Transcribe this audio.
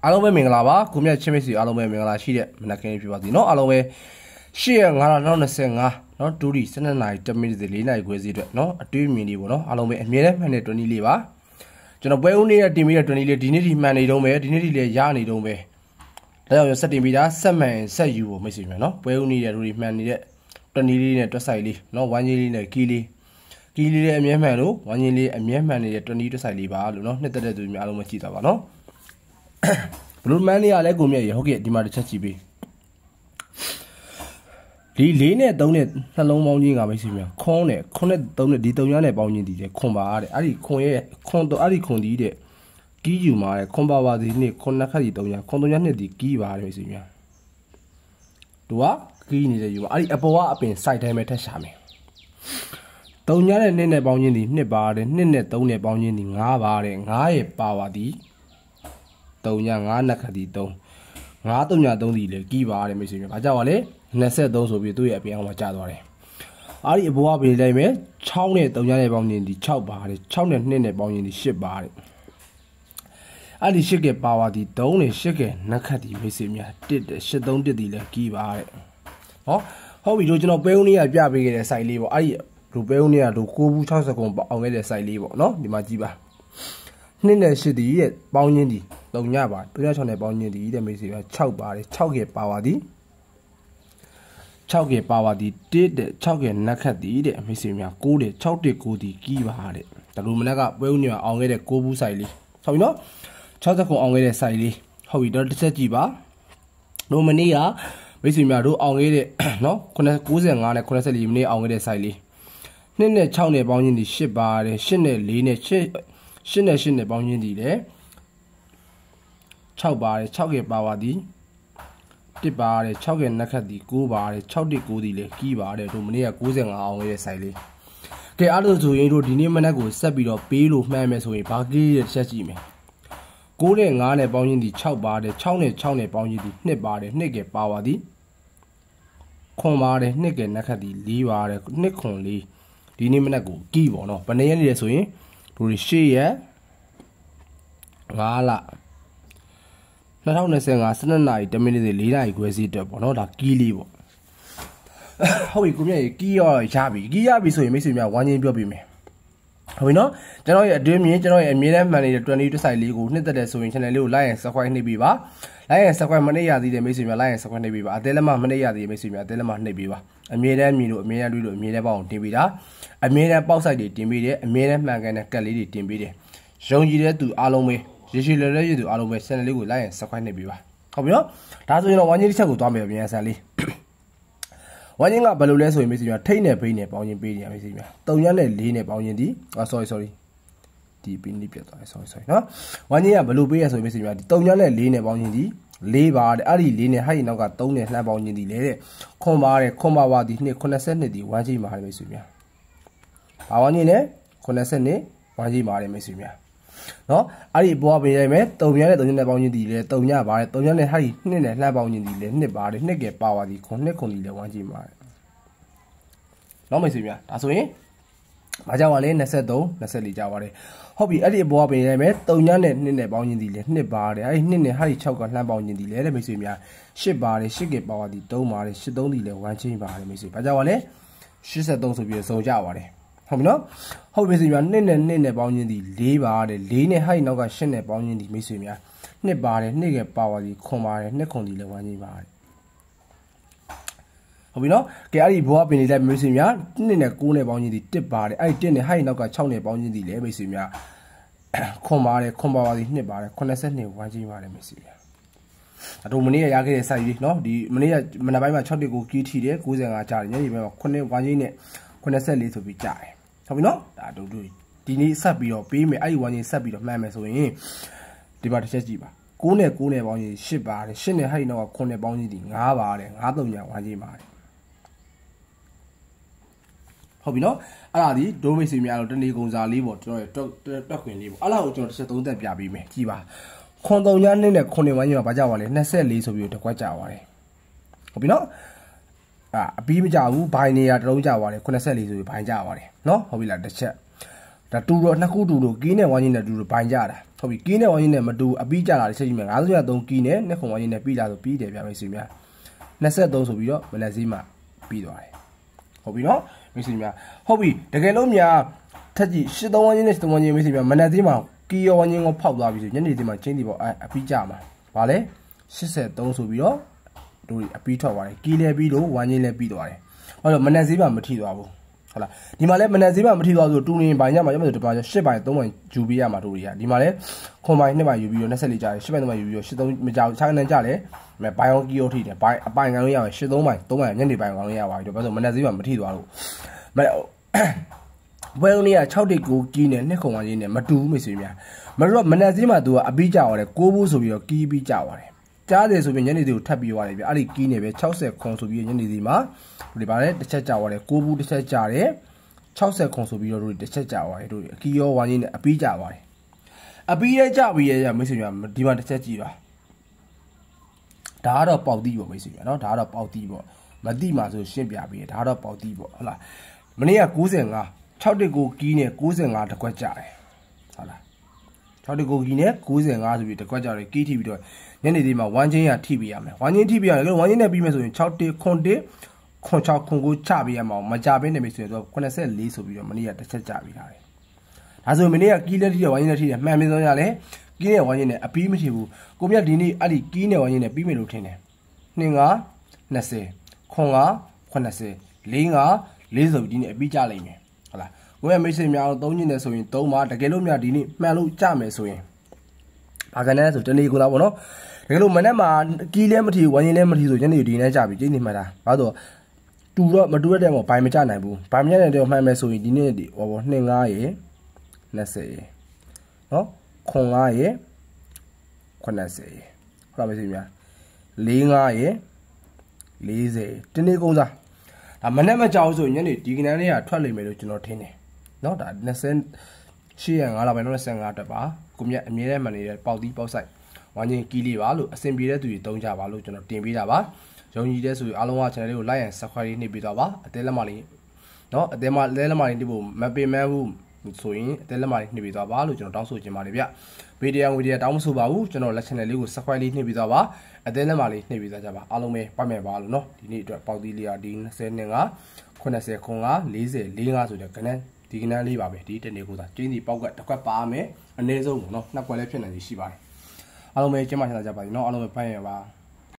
အားလုံးပဲမင်္ဂလာပါကိုမြတ်ချင်းမိတ်ဆွေအားလုံးပဲမင်္ဂလာရှိတဲ့မနက်ခင်းဖြစ်ပါစေเนาะအားလုံးပဲ8ရက်9/2025เนาะဒူရီ12နာရီ10မိနစ်4နာရီခွဲစီအတွက်เนาะအတွေးမြင်လေးပေါ့เนาะအားလုံးပဲအမြဲတမ်းမှန်တဲ့20လေးပါကျွန်တော်ပွဲဦးနေတဲ့တင်ပြီးတဲ့20လေးဒီနေ့ဒီမှန်နေတော့မယ်ဒီနေ့ဒီလည်းရနေတော့မယ်ဒါကြောင့်ဆက်တင်ပြီးတာဆက်မှန်ဆက်ယူဖို့မိတ်ဆွေများเนาะပွဲဦးနေတဲ့ဒူရီမှန်နေတဲ့20လေးနဲ့တွက်ဆိုင်လေးเนาะဝမ်းကြီးလေးနဲ့ကီလေးလည်းအမြဲမှန်လို့ဝမ်းကြီးလေးအမြဲမှန်နေတဲ့20တွက်ဆိုင်လေးပါလို့เนาะနှစ်သက်တဲ့သူများအားလုံးပဲကြည့်တာပါเนาะဘလူးမန်လေးကလည်းကိုမြတ်ရေဟုတ်ကဲ့ဒီမှာတစ်ချက်ကြည့်ပေးဒီ4နဲ့3နဲ့နှလုံးပေါင်းချင်းကမိတ်ဆွေများခွန်းနဲ့9နဲ့3နဲ့ဒီ3ညနဲ့ပေါင်းချင်းဒီတဲ့ခွန်ပါတဲ့အဲ့ဒီခွန်ရဲ့ခွန်တော့အဲ့ဒီခွန်ဒီတဲ့ကီးယူမှာတဲ့ခွန်ပါပါဒီနေ့ခွန်နှစ်ခတ်ဒီ3ညခွန်3ညနှစ်ဒီကီးပါတယ်မိတ်ဆွေများသူကကီးနေတဲ့ယူပါအဲ့ဒီအပေါ်ကအပင် site တိုင်းပဲထက်ရှာမယ်3ညနဲ့2နဲ့ပေါင်းချင်းဒီ2ပါတယ်2နဲ့3နဲ့ပေါင်းချင်းဒီ5ပါတယ်5ရဲ့ပါပါဒီ3ည5နှစ်ခတ်ဒီ3 5 3ည3ဒီလေကီးပါတယ်မိတ်ဆွေများဘာကြောက်ပါလဲ23ဆိုပြီးသူ့ရဲ့အပြင်အောင်မှာကြာသွားတယ်အားဒီအပေါ်ကပြင်လိုက်မယ်6နဲ့3ညနဲ့ပေါင်းရင်ဒီ6ပါတယ်6နဲ့2နဲ့ပေါင်းရင်ဒီ8ပါတယ်အဲ့ဒီ8ကပါဝါဒီ3နဲ့8ကနက်ခတ်ဒီမိတ်ဆွေများ1တဲ့83တစ်ဒီလေကီးပါတယ်ဟောဟုတ်ပြီတို့ကျွန်တော်ပဲဦးနေရပြပေးခဲ့တဲ့ site လေးပေါ့အဲ့ဒီတို့ပဲဦးနေရတို့6ဘူး60ကွန်အောင်ခဲ့တဲ့ site လေးပေါ့နော်ဒီမှာကြည့်ပါ2နဲ့8ဒီရဲ့ပေါင်းချင်းဒီ3ညပါ3ည6နဲ့ပေါင်းချင်းဒီတဲ့မိတ်ဆွေများ6ပါတယ်6ကပါဝါဒီ6ကပါဝါဒီ1တဲ့6ကနက်ခတ်ဒီတဲ့မိတ်ဆွေများ9တဲ့6တဲ့9ဒီကီးပါတဲ့ဒါလိုမနက်ကပွဲဦးညအောင်ခဲ့တဲ့6ဘူး site လေးဟုတ်ပြီနော်60ကွန်အောင်ခဲ့တဲ့ site လေးဟုတ်ပြီတော့တစ်ချက်ကြည့်ပါတို့မနေ့ကမိတ်ဆွေများတို့အောင်ခဲ့တဲ့နော်95နဲ့84မိနစ်အောင်ခဲ့တဲ့ site လေး2နဲ့6နဲ့ပေါင်းချင်းဒီ8ပါတယ်8နဲ့4နဲ့8နဲ့8နဲ့ပေါင်းချင်းဒီလေ6ပါတယ်6ကပါဝါဒီ1ပါတယ်6ကနက်ခတ်ဒီ9ပါတယ်6တစ်9ဒီလေကီးပါတယ်တို့မနေ့က95အောင်ရဲ့ site လေးကဲအားလို့ဆိုရင်တို့ဒီနေ့မနက်ကိုဆက်ပြီးတော့ပေးလို့မှန်းမယ်ဆိုရင်ဘာကီးရဲ့ချက်ကြည့်မယ်9နဲ့5နဲ့ပေါင်းချင်းဒီ6ပါတယ်6နဲ့6နဲ့ပေါင်းချင်းဒီ2ပါတယ်2ကပါဝါဒီခွန်ပါတယ်2ကနက်ခတ်ဒီ4ပါတယ်2ခွန်4ဒီနေ့မနက်ကိုကီးပေါ့နော်ဘယ်နှစ်ရက်နေလဲဆိုရင်တို့8ရက်5လ2025 12နာရီ10မိနစ်4နာရီခွဲစီတက်ပေါ့နော်ဒါကီးလေးပေါ့ဟုတ်ပြီကိုမြတ်ရေကီးရောရပြီဆိုရင်မိတ်ဆွေများဝမ်းချင်းပြောပြမယ်ဟုတ်ပြီနော်ကျွန်တော်ရဲ့အတွင်းမြင်ကျွန်တော်ရဲ့အမြဲတမ်းမှန်နေတဲ့20တစ်ဆိုင်လေးကိုနှစ်သက်တဲ့ဆိုရင် channel လေးကို like and subscribe နှိပ်ပေးပါ like and subscribe မနှိပ်ရသေးတဲ့မိတ်ဆွေများ like and subscribe နှိပ်ပေးပါအသေးလက်မနှိပ်ရသေးတဲ့မိတ်ဆွေများအသေးလက်မနှိပ်ပေးပါအမြဲတမ်းမြင်လို့အမြဲတမ်းတွေးလို့အမြဲတမ်းပေါအောင်တင်ပေးတာအမြဲတမ်းပေါက်ဆိုင်တွေတင်ပေးတယ်အမြဲတမ်းမှန်ကန်တဲ့ကတ်လေးတွေတင်ပေးတယ်ယုံကြည်တဲ့သူအားလုံးပဲရေရှည်လဲရည်သူအားလုံးပဲ channel လေးကို like and subscribe နှိပ်ပေးပါဟုတ်ပြီနော်ဒါဆိုရင်တော့ဝမ်းကြီးတစ်ချက်ကိုသွားမယ်ပြန်ဆန်လေးဝမ်းကြီးကဘယ်လိုလဲဆိုရင်မိတ်ဆွေများထိတ်နဲ့ဖိနဲ့ပေါင်းချင်းပေးနေရမိတ်ဆွေများ3ညနဲ့4နဲ့ပေါင်းချင်းဒီsorryဒီပင်းလေးပြတ်သွားတယ် sorry နော်ဝမ်းကြီးကဘယ်လိုပေးရဆိုရင်မိတ်ဆွေများဒီ3ညနဲ့4နဲ့ပေါင်းချင်းဒီ4ပါတဲ့အဲ့ဒီ4နဲ့ဟိုက်နောက်က3နဲ့လှမ်းပေါင်းချင်းဒီလေတဲ့ခွန်ပါတယ်ခွန်ပါပါဒီ2 82ဒီဝမ်းကြီးပါတယ်မိတ်ဆွေများဘာဝမ်းကြီးလဲ82ဝမ်းကြီးပါတယ်မိတ်ဆွေများနော်အဲ့ဒီဘောပေးလိုက်မယ်3ညနဲ့3ညနဲ့ပေါင်းချင်းဒီလေ3ညပါတယ်3ညနဲ့ဟိုက်2နဲ့လှမ်းပေါင်းချင်းဒီလေ2ပါတယ်2ကပါပါဒီခွန်2ခွန်ဒီလေဝမ်းကြီးပါတယ်နော်မိတ်ဆွေများဒါဆိုရင်မကြောက်ပါလေ23 24ကြောက်ပါတယ်ဟုတ်ပြီအဲ့ဒီဘောပေးလိုက်မယ်3ညနဲ့2နဲ့ပေါင်းချင်းဒီလေ2ပါတယ်အဲ့ဒီ2နဲ့ဟိုက်6ကလှမ်းပေါင်းချင်းဒီလေတဲ့မိတ်ဆွေများ8ပါတယ်8ကပါပါဒီ3ပါတယ်83ဒီလေဝမ်းချင်းပါတယ်မိတ်ဆွေဘာကြောက်ပါလဲ83ဆိုပြီးစုံကြပါတယ်ဟုတ်ပြီနော်ဟုတ်ပြီမိတ်ဆွေများ2နဲ့2နဲ့ပေါင်းချင်းဒီ4ပါတယ်4နဲ့ဟိုက်နောက်က8နဲ့ပေါင်းချင်းဒီမိတ်ဆွေများ2ပါတယ်2ကပါပါဒီခွန်ပါတယ်2ခွန်ဒီလေဝမ်းချင်းပါတယ်ဟုတ်ပြီနော်ကဲအဲ့ဒီဘောပင်လေးလိုက်မိတ်ဆွေများ2နဲ့9နဲ့ပေါင်းချင်းဒီ1ပါတယ်အဲ့ဒီ1နဲ့ဟိုက်နောက်က6နဲ့ပေါင်းချင်းဒီလေမိတ်ဆွေများခွန်ပါတယ်ခွန်ပါပါဒီ2ပါတယ်82ဝမ်းချင်းပါတယ်မိတ်ဆွေများအတူမနေ့ရခဲ့တဲ့ site လေးနော်ဒီမနေ့ကမနက်ပိုင်းမှာ6တစ်ကိုကီးထီတယ်95ကြာတယ်ညနေပိုင်းမှာ9ဝမ်းချင်းနဲ့84ဆိုပြီးကြာတယ်ဟုတ်ပြီနော်ဒါတို့ဒီနေ့ဆက်ပြီးတော့ပေးမယ်အဲ့ဒီဝမ်းချင်းဆက်ပြီးတော့မှန်းမယ်ဆိုရင်ဒီမှာတစ်ချက်ကြည့်ပါ9နဲ့9နဲ့ပေါင်းချင်း8ပါတယ်8နဲ့ဟိုက်နောက်က9နဲ့ပေါင်းချင်းဒီ5ပါတယ်5 3ညဝမ်းချင်းပါတယ်ဟုတ်ပြီနော်အဲ့ဒါဒီဒိုးမိတ်ဆွေများတော့တနေကုန်စာလေးပေါ့ကျွန်တော်တွက်ခွင်လေးပေါ့အဲ့ဒါကိုကျွန်တော်တစ်ချက်သုံးသက်ပြပေးမယ်ကြည်ပါခွန်3ညနဲ့9ဝမ်းကြီးမှာဘာကြောက်ပါလဲ24ဆိုပြီးတော့တကွက်ကြပါတယ်ဟုတ်ပြီနော်အပြီးမကြဘူးဘိုင်နေရတလုံးကြပါတယ်84ဆိုပြီးဘိုင်ကြပါတယ်နော်ဟုတ်ပြီလားတစ်ချက်ဒါတူတော့နှစ်ခုတူလို့ကီးနဲ့ဝမ်းကြီးနဲ့တူလို့ဘိုင်ကြတာ ဟုတ်ပြီကီးနဲ့ဝိုင်းချင်းနဲ့မတူအပြီးကြလာတဲ့ချက်ကြီးမှာ53ကီးနဲ့နှစ်ခုဝိုင်းချင်းနဲ့ပြီးလာဆိုပြီးတယ်ဗျမိတ်ဆွေများ23ဆိုပြီးတော့မနက်စီးမှာပြီးသွားတယ်ဟုတ်ပြီနော်မိတ်ဆွေများဟုတ်ပြီတကယ်လို့များထက်ကြီး83ဝိုင်းချင်းနဲ့83ဝိုင်းချင်းမိတ်ဆွေများမနက်စီးမှာကီးရောဝိုင်းချင်းကိုဖောက်သွားပြီဆိုညနေစီးမှာချင်းတီပေါ့အပြီးကြမှာဗာလဲ83ဆိုပြီးတော့တို့အပြီးထွက်သွားတယ်ကီးလဲပြီးလို့ဝိုင်းချင်းလဲပြီးသွားတယ်ဟုတ်တော့မနက်စီးမှာမထိသွားဘူးဟုတ်လားဒီမှာလဲမနက်စီးမှာမထိသွားဆိုတူနေဘိုင်ညမှာရမယ်ဆိုတပါ8ဘိုင်3ဘိုင်ယူပေးရမှာတို့တွေကဒီမှာလဲခွန်ဘိုင်2ဘိုင်ယူပြီးတော့24ကြာတယ်8ဘိုင်3ဘိုင်ယူပြီးတော့83မကြောက်6ခန်းကြလဲဘိုင်အောင်ကီယိုထိတယ်ဘိုင်အပိုင်ကန်လို့ရမယ်83ဘိုင်3ဘိုင်ညနေဘိုင်ကန်လို့ရပါပြီတို့ဘာလို့မနက်စီးမှာမထိသွားလို့ဘယ်လိုလဲ6တိတ်ကိုကီးနဲ့နှစ်ခုံဝိုင်းချင်းနဲ့မတူဘူးမိတ်ဆွေများမတို့မနက်စီးမှာသူကအပြီးကြသွားတယ်6ဘူးဆိုပြီးတော့ကီးပြီးကြသွားတယ်ကြားတယ်ဆိုပြီးညနေစီကိုထပ်ပြီးသွားတယ်ဗျအဲ့ဒီကီးနေပဲ60ခွန်ဆိုပြီးညနေစီမှာဒီပါလဲတစ်ချက်ကြသွားတယ်6ဘူးတစ်ချက်ကြတယ်60ခွန်ဆိုပြီးတော့တို့တစ်ချက်ကြသွားတယ်တို့အကီရောဝိုင်းချင်းနဲ့အပြီးကြသွားတယ်အပြီးရဲကြပြီးရဲမိတ်ဆွေများဒီမှာတစ်ချက်ကြည့်ပါဒါကတော့ပေါက်တီးပေါ့မိတ်ဆွေများเนาะဒါကတော့ပေါက်တီးပေါ့မတိမှာဆိုရှင်းပြပေးတယ်ဒါကတော့ပေါက်တီးပေါ့ဟုတ်လားမနေ့က95 6တစ်ကိုကီးနဲ့95တကွက်ကြတယ်ဟုတ်လား6တစ်ကိုကီးနဲ့95ဆိုပြီးတကွက်ကြတယ်ကီးထိပြီးတော့ညနေဒီမှာဝမ်းချင်းရထိပေးရမယ်ဝမ်းချင်းထိပေးရတယ်ဝမ်းချင်းနဲ့ပြီးမယ်ဆိုရင်6တစ်ခွန်တစ်ခွန်6ခွန်ကိုချပေးရမှာမကြဘဲနေပြီဆိုရင်တော့84ဆိုပြီးတော့မနေ့ကတစ်ချက်ကြပြီးထားတယ်ဒါဆိုမနေ့ကကီးလက်ထိရဝမ်းချင်းလက်ထိရမှန်ပြီဆိုရလဲကီးနဲ့ဝမ်းချင်းနဲ့အပြီးမထိဘူးကိုမြတ်ဒီနေ့အဲ့ဒီကီးနဲ့ဝမ်းချင်းနဲ့ပြီးမယ်လို့ထင်တယ်2 5 20ခွန်5 80 4 5 4ဆိုပြီးဒီနေ့အပြီးကြလိမ့်မယ်ဟုတ်လားကိုမြတ်မိတ်ဆွေများတော့3ညနေဆိုရင်3ပါတကယ်လို့မြတ်ဒီနေ့မှန်လို့ကြမယ်ဆိုရင်ဘာကနေဆိုတနေ့ကိုသားပေါ့နော်တကယ်လို့မနေ့မှာကီးလဲမထီဝိုင်းရင်လဲမထီဆိုညနေဒီနေ့ကြပြီကျင်းနေမှတာဘာလို့တူတော့မတူရတဲ့မှာဘိုင်မကြနိုင်ဘူးဘိုင်မကြနိုင်တဲ့မှန်မယ်ဆိုရင်ဒီနေ့ဟောပေါ့2 5ရေ20ရေနော်ခွန်9ရေ80ရေဟုတ်လားမရှိများ4 5ရေ40တနေ့ကုန်စားဒါမနေ့မကြောက်ဆိုရင်ညနေဒီကနန်းလေးကထွက်လိမ့်မယ်လို့ကျွန်တော်ထင်တယ်နော်ဒါ28ရက်5လပိုင်း25တက်ပါကိုမြတ်အမြဲတမ်းမှန်နေတဲ့ပေါက်တီးပေါက်ဆိုင်ဝိုင်းချင်းကီးလေးပါလို့အဆင်ပြေတဲ့သူတွေတုံးကြပါလို့ကျွန်တော်တင်ပေးတာပါယုံကြည်တဲ့ဆိုအားလုံးက channel လေးကို like and subscribe လေးနှိပ်ပေးတော့ပါအသေးလက်မလေးเนาะအသေးလက်မလေးနှိပ်ဖို့မပေးမှန်းဘူးဆိုရင်အသေးလက်မလေးနှိပ်ပေးတော့ပါလို့ကျွန်တော်တောင်းဆိုချင်ပါတယ်ဗျဗီဒီယိုငွေတောင်းမဆိုပါဘူးကျွန်တော်လက် channel လေးကို subscribe လေးနှိပ်ပေးတော့ပါအသေးလက်မလေးနှိပ်ပေးကြပါအားလုံးပဲပတ်မယ်ပါလို့เนาะဒီနေ့အတွက်ပေါက်တီးလေးကဒီ25 80ခွန်က40 45ဆိုတဲ့ကနန်းဒီကနန်းလေးပါပဲဒီတနေ့ကိုသာကျင်းစီပေါက်ကတစ်ခွက်ပါမယ်အနည်းဆုံးเนาะနှစ်ခွက်လည်းဖြစ်နိုင်ရှိပါတယ်အားလုံးပဲကျင်းမချင်ကြပါစေเนาะအားလုံးပဲဖတ်ရပါ